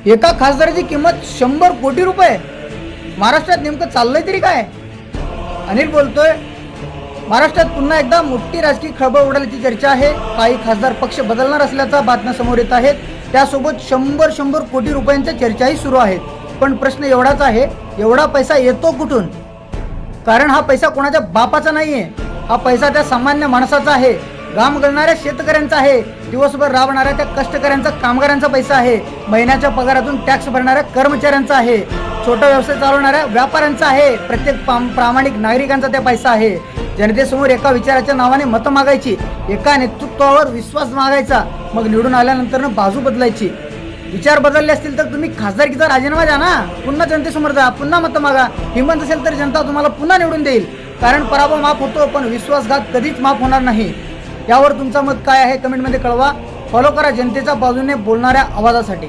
एका खासदाराची किंमत 100 कोटी रुपये। महाराष्ट्रात नेमकं चाललंय तरी काय? अनिल बोलतोय। महाराष्ट्रात पुन्हा एकदा मोठी राजकीय खळबळ उडाल्याची चर्चा आहे। काही खासदार पक्ष बदलणार असल्याचा बातम्या समोर येत आहेत। त्यासोबत 100 कोटी रुपयांच्या चर्चाही सुरू आहेत। पण प्रश्न एवढाच आहे, एवढा पैसा येतो कुठून? कारण हा पैसा कोणाच्या बापाचा नाहीये, हा पैसा त्या सामान्य माणसाचा आहे, घाम गळणाऱ्या शेतकऱ्यांचा आहे, दिवसभर राबणाऱ्या त्या कष्टकऱ्यांचा, कामगारांचा पैसा आहे, महिन्याच्या पगारातून टॅक्स भरणाऱ्या कर्मचाऱ्यांचा आहे, छोटा व्यवसाय चालवणाऱ्या व्यापाऱ्यांचा आहे, प्रत्येक प्रामाणिक नागरिकांचा त्या पैसा आहे। जनतेसमोर एका विचाराच्या नावाने मतं मागायची, एका नेतृत्वावर विश्वास मागायचा, मग निवडून आल्यानंतर बाजू बदलायची। विचार बदलले असतील तर तुम्ही खासदारकीचा राजीनामा द्या ना, पुन्हा जनतेसमोर जा, पुन्हा मतं मागा। हिंमत असेल तर जनता तुम्हाला पुन्हा निवडून देईल। कारण पराभव माफ होतो, पण विश्वासघात कधीच माफ होणार नाही। यावर तुमचं मत काय आहे कमेंटमध्ये कळवा। फॉलो करा जनतेच्या बाजूने बोलणाऱ्या आवाजासाठी।